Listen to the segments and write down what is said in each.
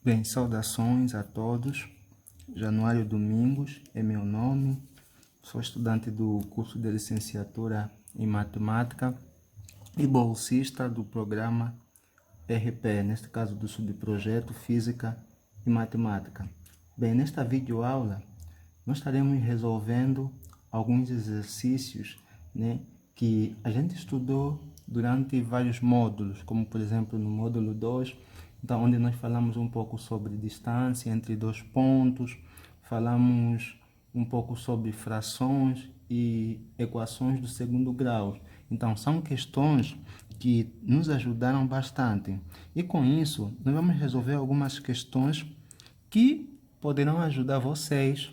Bem, saudações a todos. Januário Domingos é meu nome. Sou estudante do curso de licenciatura em matemática e bolsista do programa RP, neste caso do subprojeto Física e Matemática. Bem, nesta videoaula nós estaremos resolvendo alguns exercícios, que a gente estudou durante vários módulos, como por exemplo no módulo 2, então, onde nós falamos um pouco sobre distância entre dois pontos, falamos um pouco sobre frações e equações do segundo grau. Então, são questões que nos ajudaram bastante. E com isso, nós vamos resolver algumas questões que poderão ajudar vocês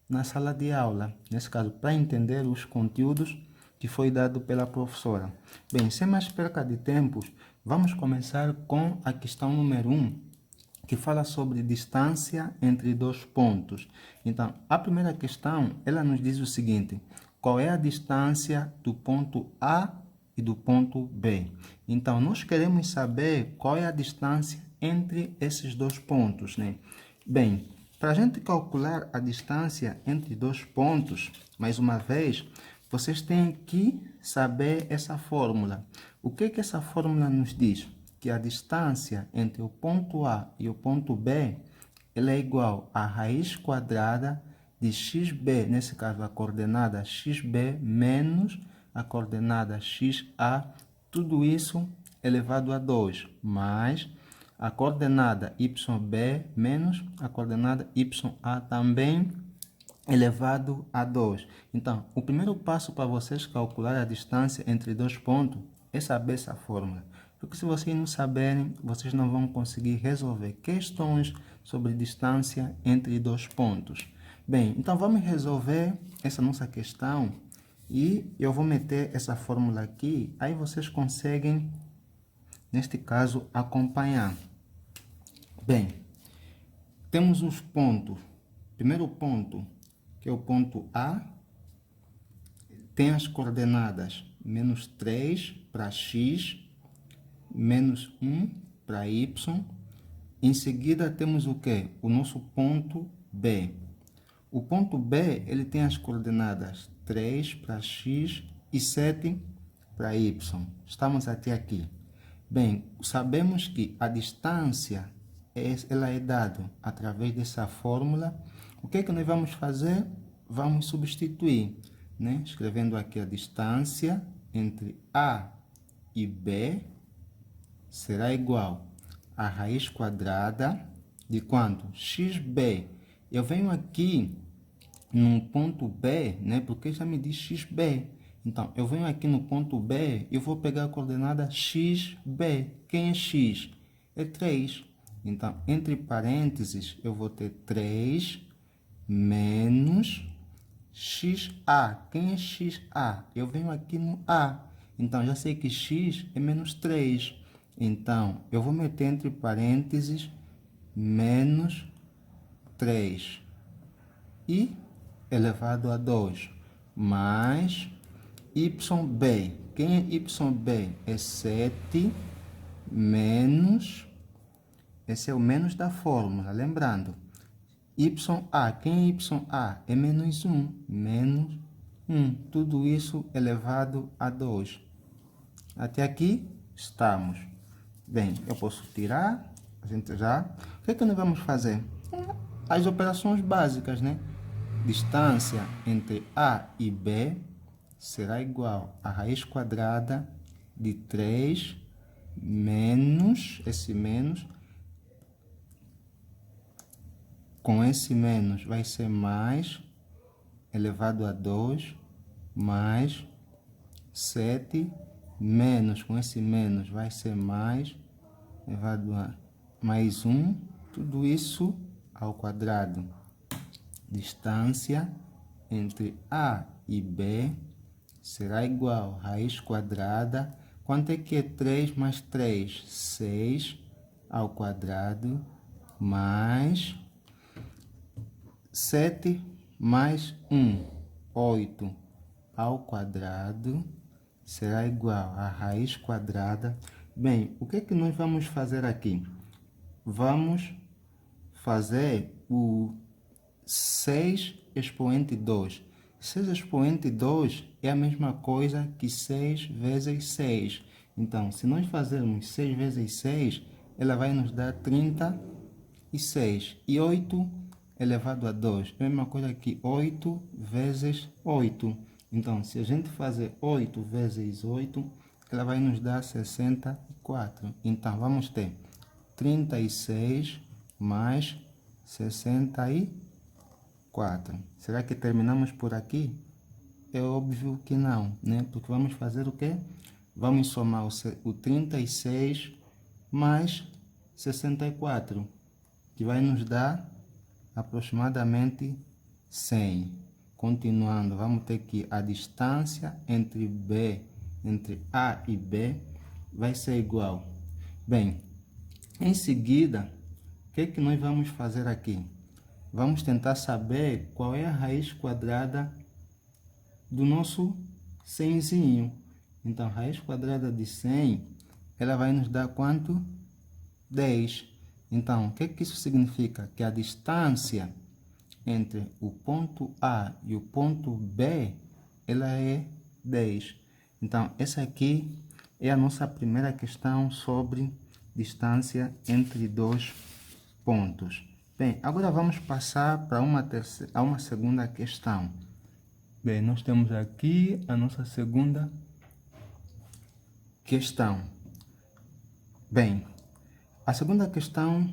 na sala de aula, nesse caso, para entender os conteúdos que foi dado pela professora. Bem, sem mais perca de tempos, vamos começar com a questão número 1, que fala sobre distância entre dois pontos. Então, a primeira questão, ela nos diz o seguinte: qual é a distância do ponto A e do ponto B? Então, nós queremos saber qual é a distância entre esses dois pontos, né? Bem, para a gente calcular a distância entre dois pontos, mais uma vez, vocês têm que saber essa fórmula. O que essa fórmula nos diz? Que a distância entre o ponto A e o ponto B ela é igual à raiz quadrada de xb, nesse caso a coordenada xb, menos a coordenada xa, tudo isso elevado a 2, mais a coordenada yb menos a coordenada ya também elevado a 2. Então, o primeiro passo para vocês calcular a distância entre dois pontos é saber essa fórmula. Porque se vocês não saberem, vocês não vão conseguir resolver questões sobre distância entre dois pontos. Bem, então vamos resolver essa nossa questão e eu vou meter essa fórmula aqui, aí vocês conseguem, neste caso, acompanhar. Bem, temos os pontos. Primeiro ponto, que é o ponto A, tem as coordenadas menos 3 para x, menos 1 para y. Em seguida temos o que? O nosso ponto B. O ponto B, ele tem as coordenadas 3 para x e 7 para y. Estamos até aqui. Bem, sabemos que a distância ela é dada através dessa fórmula. O que nós vamos fazer? Vamos substituir, escrevendo aqui a distância entre A e B será igual a raiz quadrada de quanto? XB. Eu venho aqui no ponto B, porque já me diz XB. Então, eu venho aqui no ponto B, eu vou pegar a coordenada XB. Quem é X? É 3. Então, entre parênteses, eu vou ter 3 menos XA. Quem é XA? Eu venho aqui no A. Então, já sei que X é menos 3. Então, eu vou meter entre parênteses menos 3 e elevado a 2 mais YB. Quem é YB? É 7 menos, esse é o menos da fórmula, lembrando. YA, quem é YA? É menos 1, menos 1. Tudo isso elevado a 2. Até aqui estamos. Bem, eu posso tirar, a gente já. O que nós vamos fazer? As operações básicas, Distância entre A e B será igual a raiz quadrada de 3 menos, esse menos, com esse menos vai ser mais, elevado a 2, mais 7, menos, com esse menos vai ser mais, elevado a mais 1, tudo isso ao quadrado. Distância entre A e B será igual a raiz quadrada. Quanto é que é 3 mais 3? 6 ao quadrado, mais 7 mais 1, 8 ao quadrado, será igual a raiz quadrada. Bem, o que nós vamos fazer aqui? Vamos fazer o 6 expoente 2. 6 expoente 2 é a mesma coisa que 6 vezes 6. Então, se nós fazermos 6 vezes 6, ela vai nos dar 36. E 8 elevado a 2 é a mesma coisa que 8 vezes 8. Então, se a gente fazer 8 vezes 8, ela vai nos dar 64. Então, vamos ter 36 mais 64. Será que terminamos por aqui? É óbvio que não, né? Porque vamos fazer o quê? Vamos somar o 36 mais 64, que vai nos dar aproximadamente 100. Continuando, vamos ter que a distância entre A e B vai ser igual. Bem, em seguida, o que nós vamos fazer aqui? Vamos tentar saber qual é a raiz quadrada do nosso 100zinho. Então, a raiz quadrada de 100, ela vai nos dar quanto? 10. Então, o que isso significa? Que a distância entre o ponto A e o ponto B, ela é 10. Então, essa aqui é a nossa primeira questão sobre distância entre dois pontos. Bem, agora vamos passar para uma segunda questão. Bem, nós temos aqui a nossa segunda questão. Bem, a segunda questão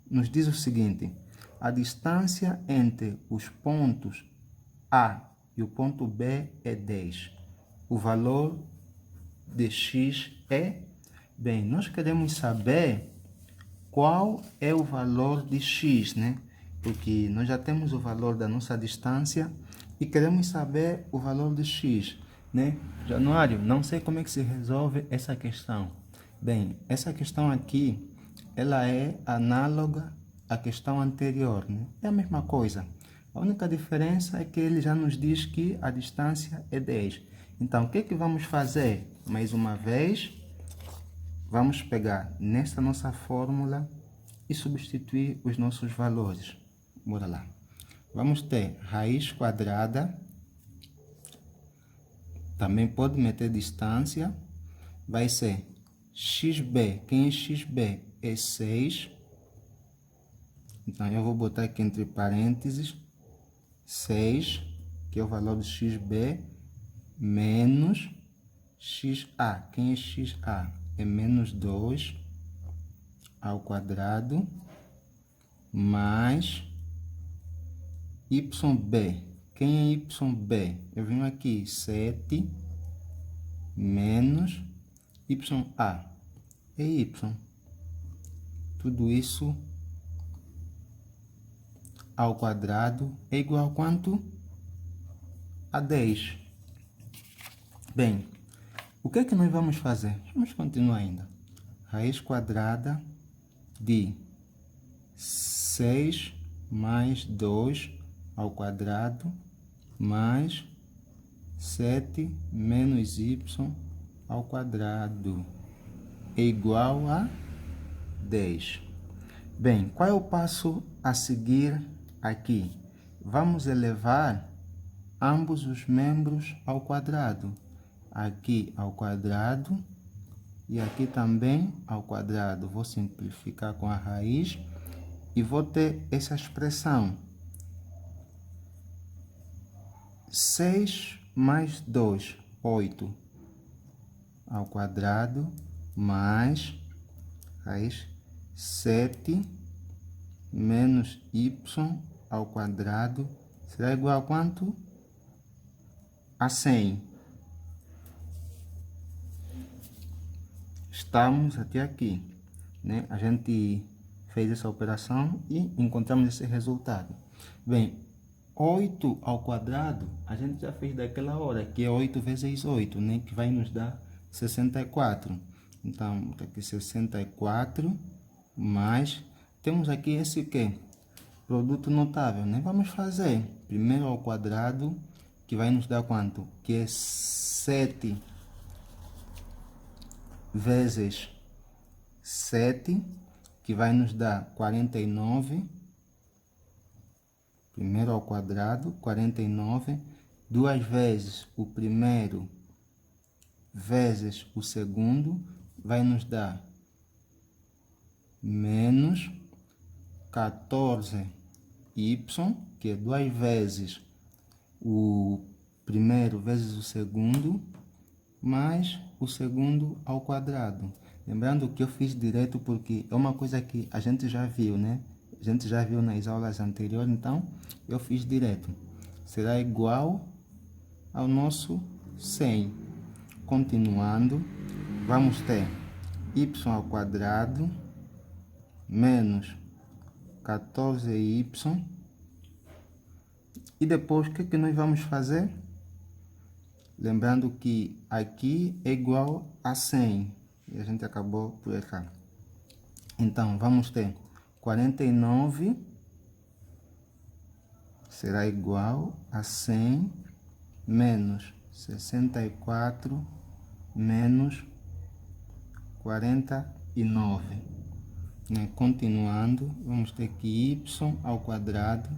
nos diz o seguinte: a distância entre os pontos A e o ponto B é 10. O valor de x é... Bem, nós queremos saber qual é o valor de x, né? Porque nós já temos o valor da nossa distância e queremos saber o valor de x, né? Januário, não sei como é que se resolve essa questão. Bem, essa questão aqui, ela é análoga à questão anterior, né? É a mesma coisa. A única diferença é que ele já nos diz que a distância é 10. Então, o que vamos fazer? Mais uma vez, vamos pegar nessa nossa fórmula e substituir os nossos valores. Bora lá. Vamos ter raiz quadrada. Também pode meter distância. Vai ser xb. Quem é xb? É 6. Então, eu vou botar aqui entre parênteses 6, que é o valor de xb, menos xa. Quem é xa? É menos 2 ao quadrado, mais yb. Quem é yb? Eu venho aqui, 7, menos ya. É y. Tudo isso ao quadrado é igual a quanto? A 10. Bem, o que nós vamos fazer? Vamos continuar ainda. Raiz quadrada de 6 mais 2 ao quadrado, mais 7 menos y ao quadrado, é igual a 10. Bem, qual é o passo a seguir aqui? Vamos elevar ambos os membros ao quadrado. Aqui ao quadrado e aqui também ao quadrado. Vou simplificar com a raiz e vou ter essa expressão. 6 mais 2, 8 ao quadrado, mais raiz 7 menos y ao quadrado será igual a quanto? A 100. Estamos até aqui, né? A gente fez essa operação e encontramos esse resultado. Bem, 8 ao quadrado, a gente já fez daquela hora, que é 8 vezes 8, né? Que vai nos dar 64. Então, tá aqui 64, mais... Temos aqui esse quê? Produto notável, né? Vamos fazer primeiro ao quadrado, que vai nos dar quanto? Que é 7 vezes 7, que vai nos dar 49, primeiro ao quadrado, 49, 2 vezes o primeiro vezes o segundo, vai nos dar menos 14y, que é 2 vezes o primeiro vezes o segundo, mais o segundo ao quadrado. Lembrando que eu fiz direto porque é uma coisa que a gente já viu, né? A gente já viu nas aulas anteriores, então eu fiz direto. Será igual ao nosso 100. Continuando, vamos ter y ao quadrado menos 14y. E depois, o que nós vamos fazer? Lembrando que aqui é igual a 100. E a gente acabou por errar. Então, vamos ter 49 será igual a 100 menos 64 menos 49. Continuando, vamos ter que y ao quadrado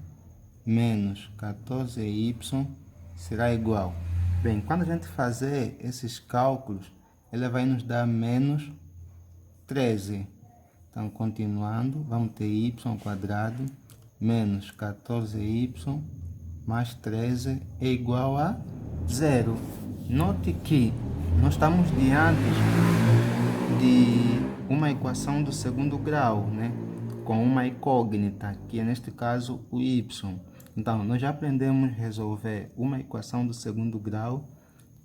menos 14y será igual. Bem, quando a gente fazer esses cálculos, ele vai nos dar menos 13. Então, continuando, vamos ter y ao quadrado menos 14y mais 13 é igual a 0. Note que nós estamos diante de uma equação do segundo grau, né? Com uma incógnita, que é neste caso o y. Então, nós já aprendemos a resolver uma equação do segundo grau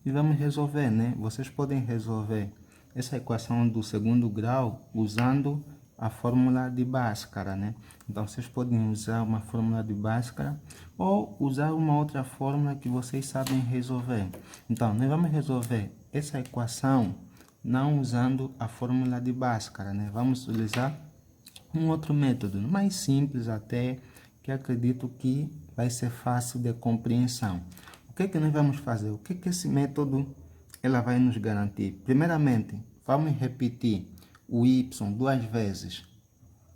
e vamos resolver, né? Vocês podem resolver essa equação do segundo grau usando a fórmula de Bhaskara, né? Então, vocês podem usar uma fórmula de Bhaskara ou usar uma outra fórmula que vocês sabem resolver. Então, nós vamos resolver essa equação não usando a fórmula de Bhaskara, né? Vamos utilizar um outro método, mais simples até, que acredito que vai ser fácil de compreensão. O que nós vamos fazer? O que esse método ela vai nos garantir? Primeiramente, vamos repetir o y 2 vezes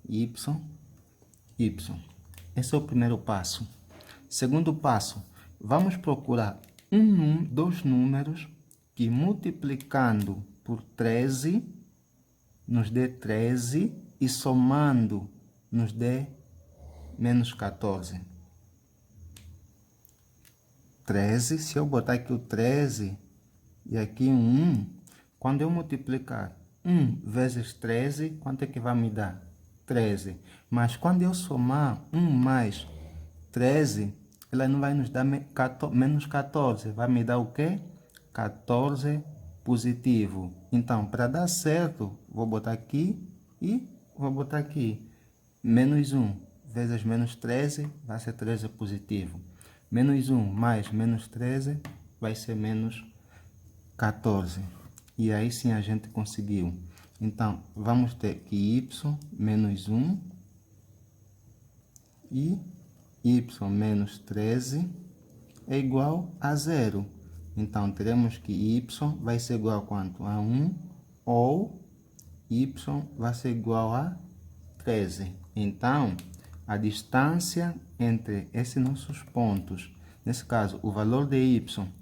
y. Esse é o primeiro passo. Segundo passo, vamos procurar dois números que multiplicando por 13 nos dê 13 e somando nos dê menos 14. 13, se eu botar aqui o 13 e aqui um 1, quando eu multiplicar 1 vezes 13, quanto é que vai me dar? 13. Mas quando eu somar 1 mais 13, ela não vai nos dar menos 14. Vai me dar o quê? 14 positivo. Então, para dar certo, vou botar aqui e vou botar aqui. Menos 1 vezes menos 13 vai ser 13 positivo. Menos 1 mais menos 13 vai ser menos 14. E aí sim a gente conseguiu. Então, vamos ter que y menos 1 e y menos 13 é igual a 0. Então, teremos que y vai ser igual a quanto? A 1 ou y vai ser igual a 13. Então, a distância entre esses nossos pontos, nesse caso, o valor de y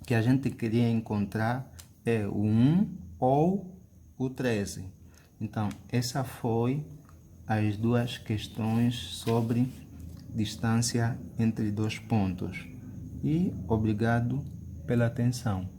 que a gente queria encontrar é o 1 ou o 13. Então, essa foi as duas questões sobre distância entre dois pontos. E obrigado pela atenção.